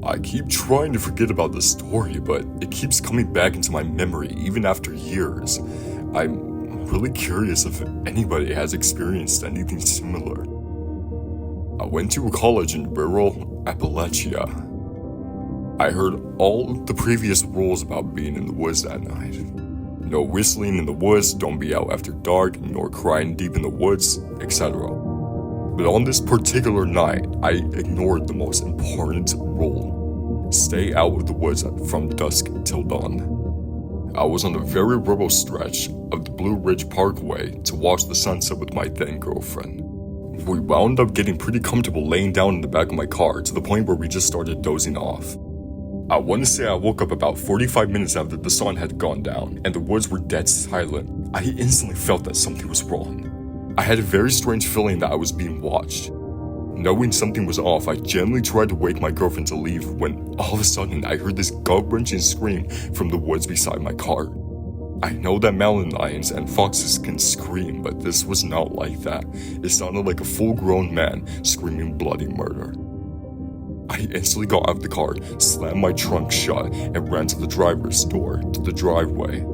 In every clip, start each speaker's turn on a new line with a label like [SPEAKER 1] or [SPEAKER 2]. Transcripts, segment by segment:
[SPEAKER 1] I keep trying to forget about the story, but it keeps coming back into my memory even after years. I'm really curious if anybody has experienced anything similar. I went to a college in rural Appalachia. I heard all the previous rules about being in the woods that night. No whistling in the woods, don't be out after dark, nor crying deep in the woods, etc. But on this particular night, I ignored the most important rule. Stay out of the woods from dusk till dawn. I was on a very rural stretch of the Blue Ridge Parkway to watch the sunset with my then girlfriend. We wound up getting pretty comfortable laying down in the back of my car to the point where we just started dozing off. I want to say I woke up about 45 minutes after the sun had gone down and the woods were dead silent. I instantly felt that something was wrong. I had a very strange feeling that I was being watched. Knowing something was off, I gently tried to wake my girlfriend to leave when all of a sudden I heard this gut-wrenching scream from the woods beside my car. I know that mountain lions and foxes can scream, but this was not like that. It sounded like a full-grown man screaming bloody murder. I instantly got out of the car, slammed my trunk shut, and ran to the driver's door to the driveway.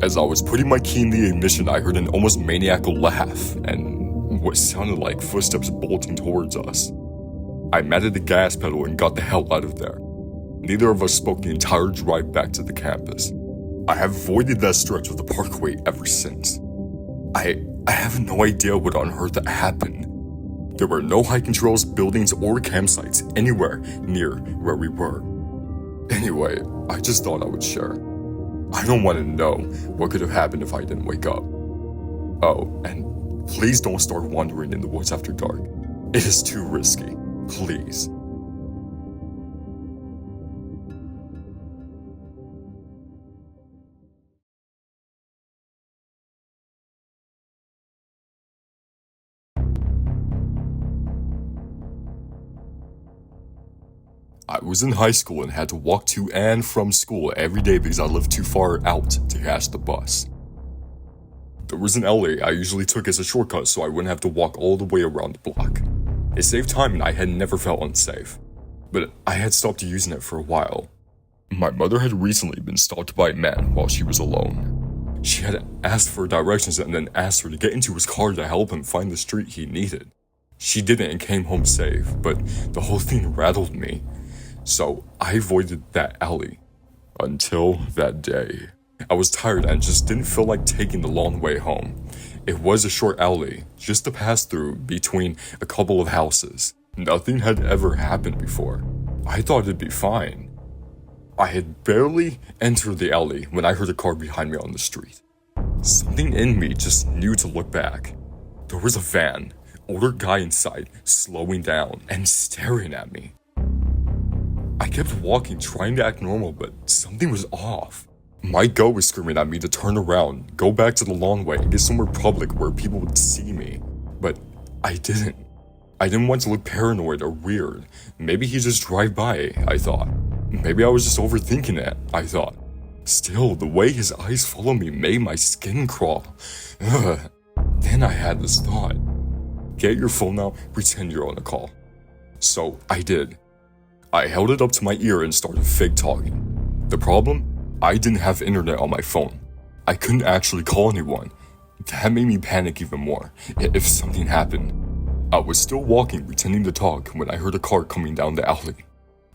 [SPEAKER 1] As I was putting my key in the ignition, I heard an almost maniacal laugh and what sounded like footsteps bolting towards us. I matted the gas pedal and got the hell out of there. Neither of us spoke the entire drive back to the campus. I have avoided that stretch of the parkway ever since. I have no idea what on earth happened. There were no hiking trails, buildings, or campsites anywhere near where we were. Anyway, I just thought I would share. I don't want to know what could have happened if I didn't wake up. Oh, and please don't start wandering in the woods after dark. It is too risky. Please. I was in high school and had to walk to and from school every day because I lived too far out to catch the bus. There was an alley I usually took as a shortcut so I wouldn't have to walk all the way around the block. It saved time and I had never felt unsafe. But I had stopped using it for a while. My mother had recently been stalked by a man while she was alone. She had asked for directions and then asked her to get into his car to help him find the street he needed. She didn't and came home safe, but the whole thing rattled me. So I avoided that alley. Until that day. I was tired and just didn't feel like taking the long way home. It was a short alley, just to pass through between a couple of houses. Nothing had ever happened before. I thought it'd be fine. I had barely entered the alley when I heard a car behind me on the street. Something in me just knew to look back. There was a van, older guy inside, slowing down and staring at me. I kept walking, trying to act normal, but something was off. My gut was screaming at me to turn around, go back to the long way, and get somewhere public where people would see me. But I didn't. I didn't want to look paranoid or weird. Maybe he'd just drive by, I thought. Maybe I was just overthinking it, I thought. Still, the way his eyes followed me made my skin crawl. Ugh. Then I had this thought. Get your phone out, pretend you're on a call. So I did. I held it up to my ear and started fake talking. The problem? I didn't have internet on my phone. I couldn't actually call anyone. That made me panic even more, if something happened. I was still walking, pretending to talk, when I heard a car coming down the alley.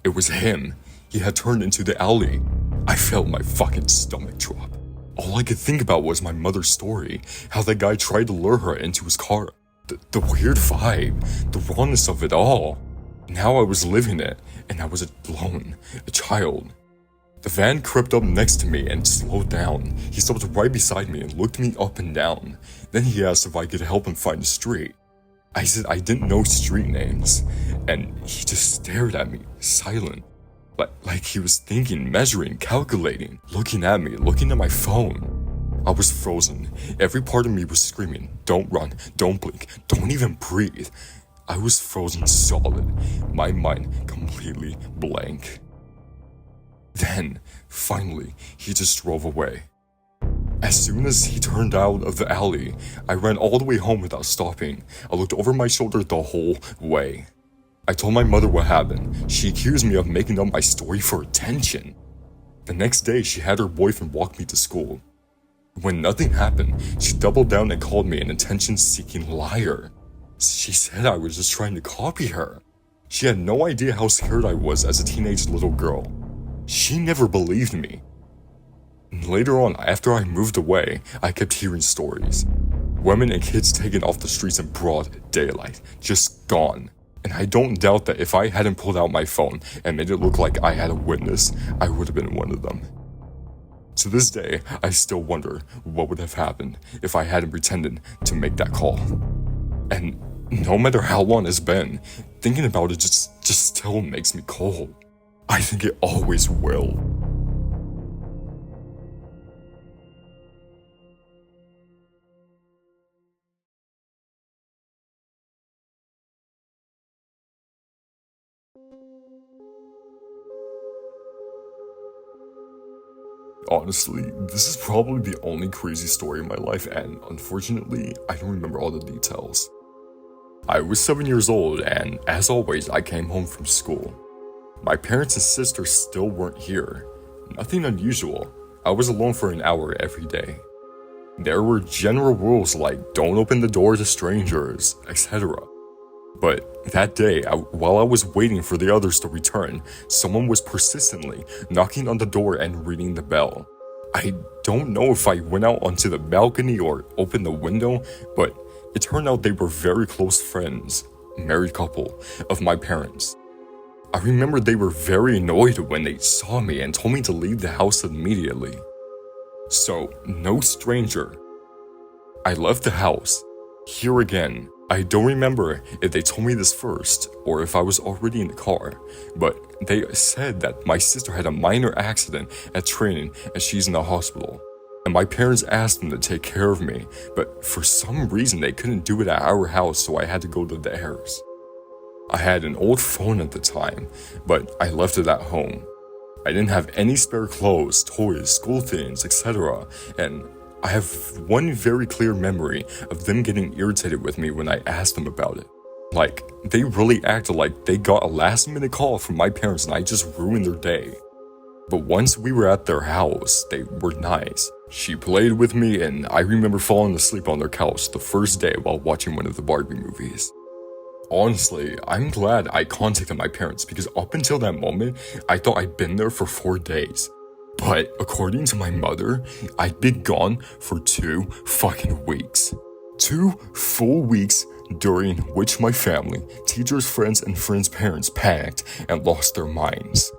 [SPEAKER 1] It was him. He had turned into the alley. I felt my fucking stomach drop. All I could think about was my mother's story, how that guy tried to lure her into his car. The weird vibe, the rawness of it all. Now I was living it, and I was alone, a child. The van crept up next to me and slowed down. He stopped right beside me and looked me up and down. Then he asked if I could help him find the street. I said I didn't know street names, and he just stared at me, silent. Like he was thinking, measuring, calculating, looking at me, looking at my phone. I was frozen. Every part of me was screaming, don't run, don't blink, don't even breathe. I was frozen solid, my mind completely blank. Then, finally, he just drove away. As soon as he turned out of the alley, I ran all the way home without stopping. I looked over my shoulder the whole way. I told my mother what happened. She accused me of making up my story for attention. The next day, she had her boyfriend walk me to school. When nothing happened, she doubled down and called me an attention-seeking liar. She said I was just trying to copy her. She had no idea how scared I was as a teenage little girl. She never believed me. Later on, after I moved away, I kept hearing stories. Women and kids taken off the streets in broad daylight, just gone. And I don't doubt that if I hadn't pulled out my phone and made it look like I had a witness, I would have been one of them. To this day, I still wonder what would have happened if I hadn't pretended to make that call. And no matter how long it's been, thinking about it just still makes me cold. I think it always will. Honestly, this is probably the only crazy story in my life, and unfortunately, I don't remember all the details. I was 7 years old, and as always, I came home from school. My parents and sister still weren't here. Nothing unusual. I was alone for an hour every day. There were general rules like don't open the door to strangers, etc. But that day, while I was waiting for the others to return, someone was persistently knocking on the door and ringing the bell. I don't know if I went out onto the balcony or opened the window, but it turned out they were very close friends, married couple, of my parents. I remember they were very annoyed when they saw me and told me to leave the house immediately. So, no stranger. I left the house. Here again, I don't remember if they told me this first or if I was already in the car, but they said that my sister had a minor accident at training and she's in the hospital. And my parents asked them to take care of me, but for some reason they couldn't do it at our house, so I had to go to theirs. I had an old phone at the time, but I left it at home. I didn't have any spare clothes, toys, school things, etc. And I have one very clear memory of them getting irritated with me when I asked them about it. Like, they really acted like they got a last-minute call from my parents and I just ruined their day. But once we were at their house, they were nice. She played with me and I remember falling asleep on their couch the first day while watching one of the Barbie movies. Honestly, I'm glad I contacted my parents because up until that moment, I thought I'd been there for 4 days. But according to my mother, I'd been gone for 2 fucking weeks. 2 full weeks during which my family, teachers, friends, and friends' parents panicked and lost their minds.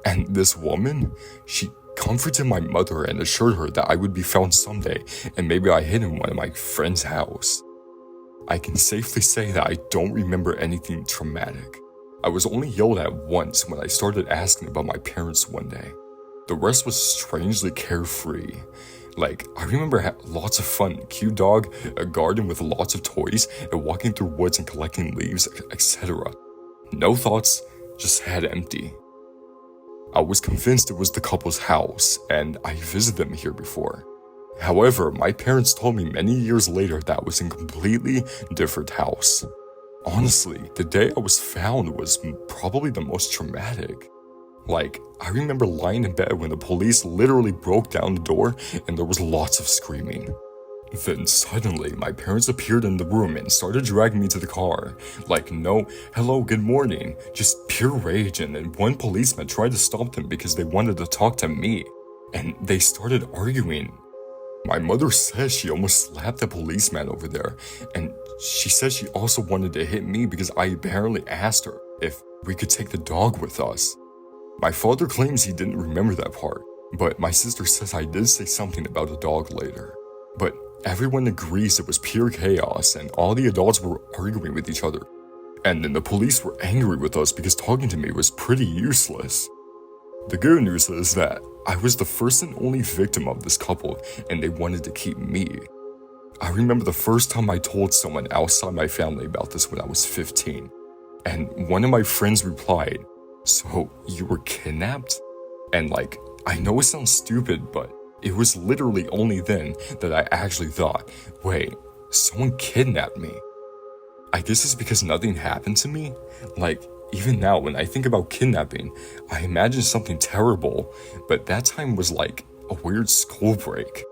[SPEAKER 1] And this woman, she comforted my mother and assured her that I would be found someday and maybe I hid in one of my friend's house. I can safely say that I don't remember anything traumatic. I was only yelled at once when I started asking about my parents one day. The rest was strangely carefree. Like, I remember lots of fun, cute dog, a garden with lots of toys, and walking through woods and collecting leaves, etc. No thoughts, just head empty. I was convinced it was the couple's house, and I visited them here before. However, my parents told me many years later that was a completely different house. Honestly, the day I was found was probably the most traumatic. Like, I remember lying in bed when the police literally broke down the door and there was lots of screaming. Then suddenly, my parents appeared in the room and started dragging me to the car. Like, no, hello, good morning, just pure rage, and then one policeman tried to stop them because they wanted to talk to me. And they started arguing. My mother says she almost slapped the policeman over there, and she says she also wanted to hit me because I apparently asked her if we could take the dog with us. My father claims he didn't remember that part, but my sister says I did say something about a dog later. But everyone agrees it was pure chaos and all the adults were arguing with each other. And then the police were angry with us because talking to me was pretty useless. The good news is that I was the first and only victim of this couple and they wanted to keep me. I remember the first time I told someone outside my family about this when I was 15. And one of my friends replied, "So, you were kidnapped?" And like, I know it sounds stupid, but it was literally only then that I actually thought, wait, someone kidnapped me. I guess it's because nothing happened to me. Like, even now, when I think about kidnapping, I imagine something terrible, but that time was like a weird school break.